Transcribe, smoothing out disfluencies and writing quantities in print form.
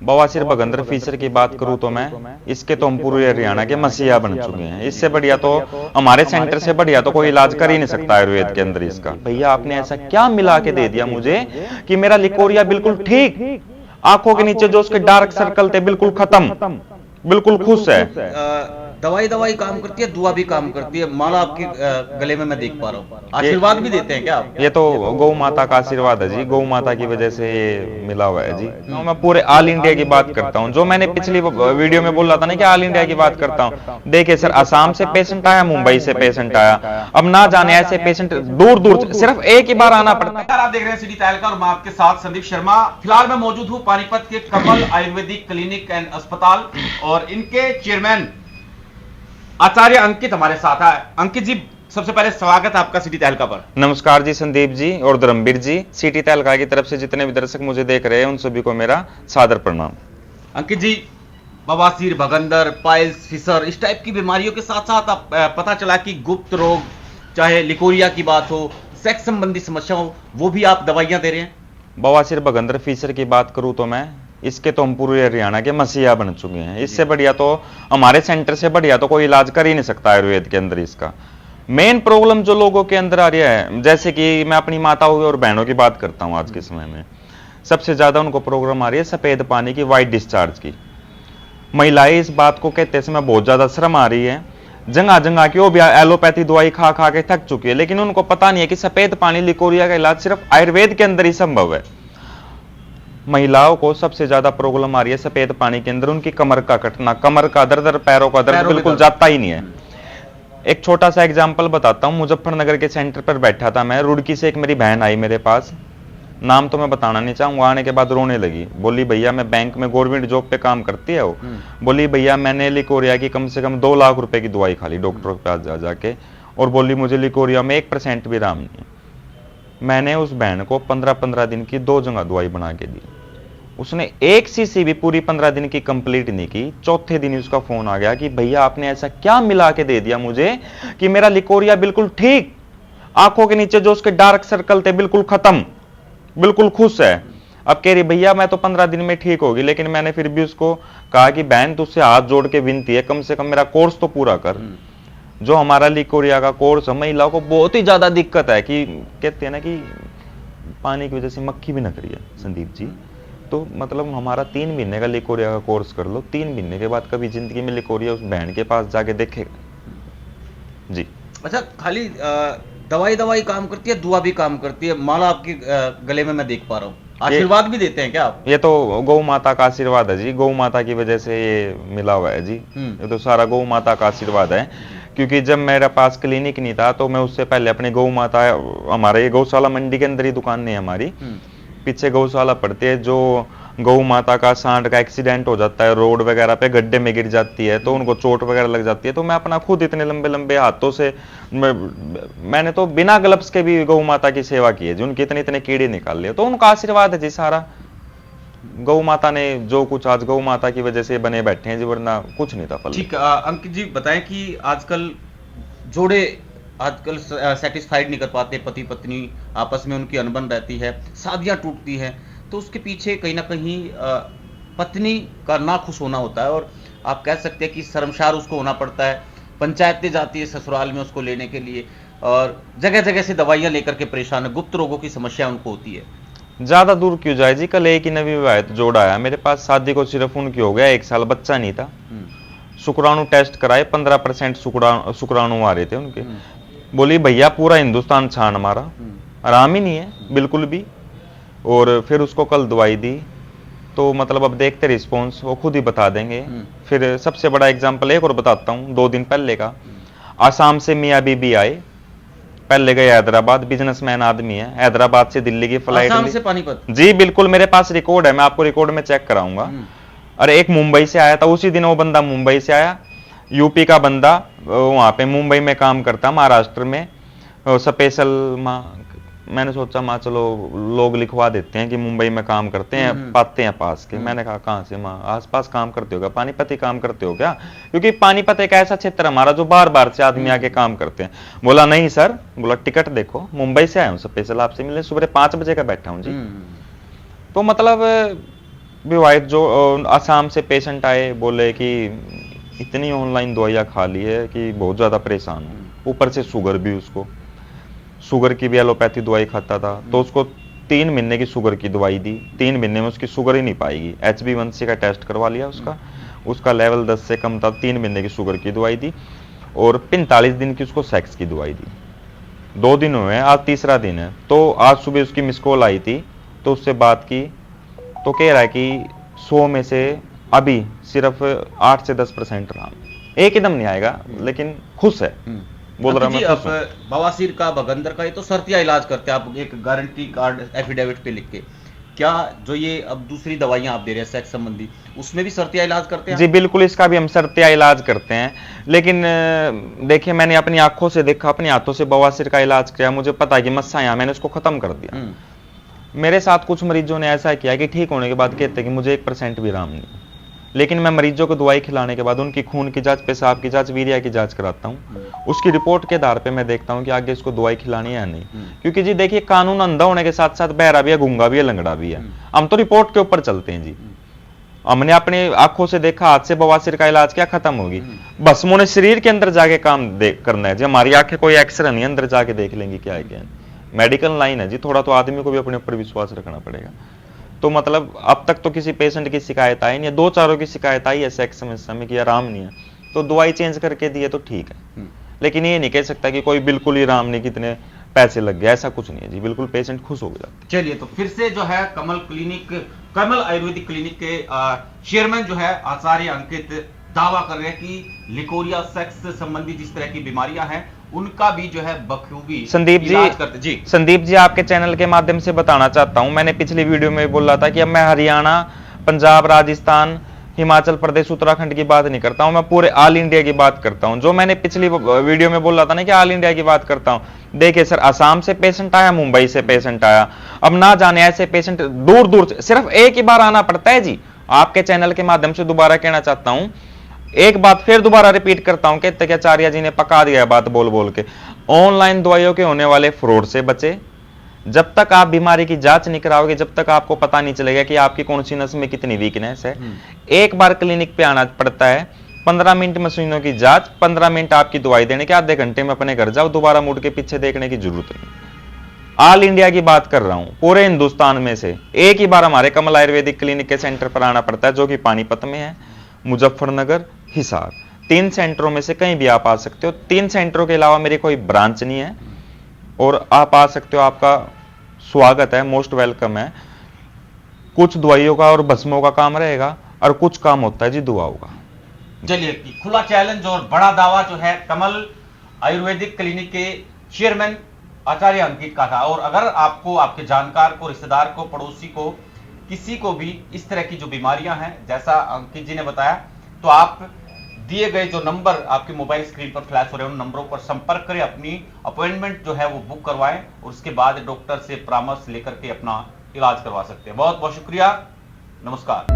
बवासीर भगंदर फीचर की बात करूं तो मैं इसके तो हम पूरे हरियाणा के मसीहा बन चुके हैं। इससे बढ़िया तो हमारे सेंटर से बढ़िया तो कोई इलाज कर ही नहीं सकता आयुर्वेद के अंदर इसका। भैया आपने ऐसा क्या मिला के दे दिया मुझे कि मेरा लिकोरिया बिल्कुल ठीक, आंखों के नीचे जो उसके डार्क सर्कल थे बिल्कुल खत्म, बिल्कुल खुश है। दवाई दवाई काम करती है, दुआ भी काम करती है। माला आपके गले में मैं देख पा रहा हूँ, आशीर्वाद भी देते हैं क्या आप? ये तो गौ माता का आशीर्वाद है जी, गौ माता की वजह से ये मिला हुआ है जी। मैं पूरे ऑल इंडिया की बात करता हूँ, जो मैंने पिछली वीडियो में बोला था ना कि ऑल इंडिया की बात करता हूँ। देखिए सर, असम से पेशेंट आया, मुंबई से पेशेंट आया, अब ना जाने ऐसे पेशेंट दूर दूर सिर्फ एक ही बार आना पड़ता है। आप देख रहे हैं सिटी तहलका और मैं आपके साथ संदीप शर्मा। फिलहाल मैं मौजूद हूँ पानीपत के कमल आयुर्वेदिक क्लिनिक एंड अस्पताल और इनके चेयरमैन आचार्य अंकित हमारे साथ है। अंकित जी, सबसे पहले स्वागत है आपका सिटी तहलका पर। नमस्कार जी संदीप जी और धर्मवीर जी। सिटी तहलका की तरफ से जितने भी दर्शक मुझे देख रहे हैं उन सभी को मेरा सादर प्रणाम। अंकित जी, बवासीर, भगंदर, पाइल्स, फिशर, इस टाइप की बीमारियों के साथ साथ आप पता चला कि गुप्त रोग, चाहे लिकोरिया की बात हो, सेक्स संबंधी समस्या हो, वो भी आप दवाइयां दे रहे हैं? बवासीर, भगंदर, फीचर की बात करूं तो मैं इसके तो हम पूरे हरियाणा के मसीहा बन चुके हैं। इससे बढ़िया तो हमारे सेंटर से बढ़िया तो कोई इलाज कर ही नहीं सकता आयुर्वेद के अंदर इसका। मेन प्रॉब्लम जो लोगों के अंदर आ रही है, जैसे कि मैं अपनी माताओं और बहनों की बात करता हूं, आज के समय में सबसे ज्यादा उनको प्रॉब्लम आ रही है सफेद पानी की, व्हाइट डिस्चार्ज की। महिलाएं इस बात को कहते समय बहुत ज्यादा शर्म आ रही है, जगह जगह की वो भी एलोपैथी दवाई खा खा के थक चुकी है, लेकिन उनको पता नहीं है कि सफेद पानी लिकोरिया का इलाज सिर्फ आयुर्वेद के अंदर ही संभव है। महिलाओं को सबसे ज्यादा प्रॉब्लम आ रही है सफेद पानी के अंदर, उनकी कमर का कटना, कमर का दर्द, पैरों का दर्द बिल्कुल जाता ही नहीं है। एक छोटा सा एग्जांपल बताता हूं। मुजफ्फरनगर के सेंटर पर बैठा था मैं, रुड़की से एक मेरी बहन आई मेरे पास, नाम तो मैं बताना नहीं चाहूंगा। आने के बाद रोने लगी, बोली भैया मैं बैंक में गवर्नमेंट जॉब पे काम करती है वो, बोली भैया मैंने लिकोरिया की कम से कम 2 लाख रुपए की दवाई खा ली डॉक्टर के पास जा जाके, और बोली मुझे लिकोरिया में 1% भी आराम नहीं है। मैंने उस बहन को 15-15 दिन की 2 जगह दवाई बना के दी, उसने एक सीसी भी पूरी 15 दिन की कंप्लीट नहीं की। चौथे दिन उसका फोन आ गया कि भैया आपने ऐसा क्या मिला के दे दिया मुझे कि मेरा लिकोरिया बिल्कुल ठीक, आंखों के नीचे जो उसके डार्क सर्कल थे बिल्कुल खत्म, बिल्कुल खुश है। अब कह रही भैया मैं तो 15 दिन में ठीक होगी, लेकिन मैंने फिर भी उसको कहा कि बहन तुझसे हाथ जोड़ के विनती है, कम से कम मेरा कोर्स तो पूरा कर। जो हमारा लिकोरिया का कोर्स है, महिलाओं को बहुत ही ज्यादा दिक्कत है कि कहते हैं ना कि पानी की वजह से मक्खी भी नक रही है संदीप जी। तो मतलब हमारा 3 महीने का लिकोरिया का कोर्स कर लो, 3 महीने के बाद कभी जिंदगी में लिकोरिया उस बहन के पास जाके देखेगा जी। अच्छा, खाली दवाई दवाई काम करती है, दुआ भी काम करती है। माला आपके गले में मैं देख पा रहा हूँ, आशीर्वाद भी देते हैं क्या आप? ये तो गौ माता का आशीर्वाद है जी, गौ माता की वजह से ये मिला हुआ है जी। ये तो सारा गौ माता का आशीर्वाद है, क्योंकि जब मेरे पास क्लिनिक नहीं था तो मैं उससे पहले अपने गौ माता, हमारे ये गौशाला मंडी के अंदर ही दुकान नहीं है हमारी, पीछे गौशाला पड़ती है। जो गौ माता का सांड का एक्सीडेंट हो जाता है, रोड वगैरह पे गड्ढे में गिर जाती है तो उनको चोट वगैरह लग जाती है, तो मैं अपना खुद इतने लंबे लंबे हाथों से मैंने तो बिना ग्लव्स के भी गौ माता की सेवा की है जी, उनके इतने इतने कीड़े निकाल लिए। तो उनका आशीर्वाद है जी सारा, गौ माता ने जो कुछ आज गौ माता की वजह से बने बैठे हैं जी, वरना कुछ नहीं था। ठीक, अंकित जी बताएं कि आजकल जोड़े सेटिस्फाइड नहीं कर पाते, पति पत्नी आपस में उनकी अनबन रहती है, शादियां टूटती हैं, तो उसके पीछे कहीं ना कहीं पत्नी का ना खुश होना होता है, और आप कह सकते हैं कि शर्मसार उसको होना पड़ता है। पंचायतें जाती है ससुराल में उसको लेने के लिए, और जगह जगह से दवाइयां लेकर के परेशान है, गुप्त रोगों की समस्या उनको होती है। ज्यादा दूर क्यों जाए जी, कल एक ही नवी विवाहित जोड़ा आया मेरे पास, शादी को सिर्फ उनकी हो गया 1 साल, बच्चा नहीं था। शुक्राणु टेस्ट कराए, 15% शुक्राणु आ रहे थे उनके। बोली भैया पूरा हिंदुस्तान छान मारा, आराम ही नहीं है बिल्कुल भी। और फिर उसको कल दवाई दी, तो मतलब अब देखते रिस्पॉन्स वो खुद ही बता देंगे। फिर सबसे बड़ा एग्जांपल एक और बताता हूँ, 2 दिन पहले का। आसाम से मियाँ बीबी आए, पहले गए हैदराबाद, बिजनेसमैन आदमी है, हैदराबाद से दिल्ली की फ्लाइट आसाम से पानीपत जी, बिल्कुल मेरे पास रिकॉर्ड है, मैं आपको रिकॉर्ड में चेक कराऊंगा। अरे एक मुंबई से आया था, उसी दिन वो बंदा मुंबई से आया, यूपी का बंदा, वहां पे मुंबई में काम करता, महाराष्ट्र में स्पेशल। मैंने सोचा माँ चलो लोग लिखवा देते हैं कि मुंबई में काम करते हैं, पाते हैं पास के। मैंने कहा कहाँ से माँ, आस पास काम करते हो क्या, पानीपत ही काम करते हो क्या? क्योंकि पानीपत एक ऐसा क्षेत्र हमारा जो बार बार से आदमी आके काम करते हैं। बोला नहीं सर, बोला टिकट देखो, मुंबई से आया हूँ स्पेशल आपसे मिलने, सुबह 5 बजे का बैठा हूँ जी। तो मतलब विवाहित जो असम से पेशेंट आए, बोले कि इतनी ऑनलाइन दवाइयाँ खा ली है कि बहुत ज़्यादा परेशान हूँ, ऊपर से शुगर भी, उसको शुगर की भी एलोपैथी दवाई खाता था, तो उसको 3 महीने की शुगर की दवाई दी, 3 महीने में उसकी शुगर ही नहीं पाएगी। HbA1c का टेस्ट करवा लिया उसका लेवल 10 से कम था, 3 महीने की शुगर की दवाई दी और 45 दिन की उसको सेक्स की दवाई दी। 2 दिन हुए हैं, आज तीसरा दिन है। तो आज सुबह उसकी मिस कॉल आई थी, तो उससे बात की तो कह रहा है कि 100 में से अभी सिर्फ 8 से 10% रहा, एकदम नहीं आएगा, लेकिन खुश है, बोल रहा जी। मैं अब खुश हूं। बवासीर का, भगंदर का, ये तो शर्तिया इलाज करते हैं आप एक गारंटी कार्ड एफिडेविट पे लिख के। क्या जो ये अब दूसरी दवाइयां आप दे रहे हैं सेक्स संबंधी, उसमें भी शर्तिया इलाज करते हैं? जी बिल्कुल, इसका भी हम शर्तिया इलाज करते हैं, लेकिन देखिए मैंने अपनी आंखों से देखा, अपने हाथों से बवासीर का इलाज किया, मुझे पता है कि मस्सा यहाँ, मैंने उसको खत्म कर दिया। मेरे साथ कुछ मरीजों ने ऐसा किया कि ठीक होने के बाद कहते हैं कि मुझे 1% भी आराम नहीं, लेकिन मैं मरीजों को दवाई खिलाने के बाद उनकी खून की जांच, पेशाब की जांच, वीर्य की जांच कराता हूं, उसकी रिपोर्ट के आधार पे मैं देखता हूं कि आगे इसको दवाई खिलानी है या नहीं। क्योंकि जी देखिए, कानून अंधा होने के साथ साथ बहरा भी है, गूंगा भी है, लंगड़ा भी है, हम तो रिपोर्ट के ऊपर चलते हैं जी। हमने अपनी आंखों से देखा, हाथ से बवासीर का इलाज किया, खत्म होगी। बस मुझे शरीर के अंदर जाके काम करना है जी, हमारी आंखें कोई एक्सरे नहीं, अंदर जाके देख लेंगे क्या है क्या नहीं। मेडिकल लाइन है जी, थोड़ा तो आदमी को भी अपने ऊपर विश्वास रखना पड़ेगा। तो मतलब अब तक तो किसी पेशेंट की शिकायत आई नहीं है, 2-4 की शिकायत आई है सेक्स समस्या में कि आराम नहीं है, तो दवाई चेंज करके दिए तो ठीक है, लेकिन ये नहीं कह सकता कि कोई बिल्कुल ही आराम नहीं, कितने पैसे लग गए, ऐसा कुछ नहीं है जी, बिल्कुल पेशेंट खुश हो गया। चलिए, तो फिर से जो है कमल आयुर्वेदिक क्लिनिक के चेयरमैन जो है आचार्य अंकित दावा कर रहे हैं कि लिकोरिया, सेक्स से संबंधी जिस तरह की बीमारियां हैं उनका भी जो है बखूबी संदीप इलाज करते जी। संदीप जी, आपके चैनल के माध्यम से बताना चाहता हूं, मैंने पिछली वीडियो में बोल रहा था कि अब मैं हरियाणा, पंजाब, राजस्थान, हिमाचल प्रदेश, उत्तराखंड की बात नहीं करता हूं, मैं पूरे ऑल इंडिया की बात करता हूं। जो मैंने पिछली वीडियो में बोल रहा था ना कि ऑल इंडिया की बात करता हूं, देखिए सर, असम से पेशेंट आया, मुंबई से पेशेंट आया, अब ना जाने ऐसे पेशेंट दूर दूर से, सिर्फ एक ही बार आना पड़ता है जी। आपके चैनल के माध्यम से दोबारा कहना चाहता हूं, एक बात फिर दोबारा रिपीट करता हूं, कहते कि आचार्य जी ने पका दिया बात बोल बोल के। ऑनलाइन दवाइयों के होने वाले फ्रॉड से बचे। जब तक आप बीमारी की जांच नहीं कराओगे, जब तक आपको पता नहीं चलेगा कि आपकी कौन सी नस में कितनी वीकनेस है। एक बार क्लिनिक पे आना पड़ता है, 15 मिनट मशीनों की जांच, 15 मिनट आपकी दवाई देने के, आधे घंटे में अपने घर जाओ, दोबारा मुड़ के पीछे देखने की जरूरत नहीं। ऑल इंडिया की बात कर रहा हूं, पूरे हिंदुस्तान में से एक ही बार हमारे कमल आयुर्वेदिक क्लिनिक के सेंटर पर आना पड़ता है, जो कि पानीपत में है, मुजफ्फरनगर, हिसार। 3 सेंटरों में से कहीं भी आप आ सकते हो। 3 सेंटरों के अलावा मेरी कोई ब्रांच नहीं है, और आप आ सकते हो, आपका स्वागत है, मोस्ट वेलकम है। कुछ दवाइयों का और भस्मों का काम रहेगा, और कुछ काम होता है जी दुआओं का। चलिए, खुला चैलेंज और बड़ा दावा जो है कमल आयुर्वेदिक क्लिनिक के चेयरमैन आचार्य अंकित का था। और अगर आपको, आपके जानकार को, रिश्तेदार को, पड़ोसी को, किसी को भी इस तरह की जो बीमारियां हैं, जैसा अंकित जी ने बताया, तो आप दिए गए जो नंबर आपके मोबाइल स्क्रीन पर फ्लैश हो रहे हैं, उन नंबरों पर संपर्क करें, अपनी अपॉइंटमेंट जो है वो बुक करवाएं, और उसके बाद डॉक्टर से परामर्श लेकर के अपना इलाज करवा सकते हैं। बहुत बहुत शुक्रिया, नमस्कार।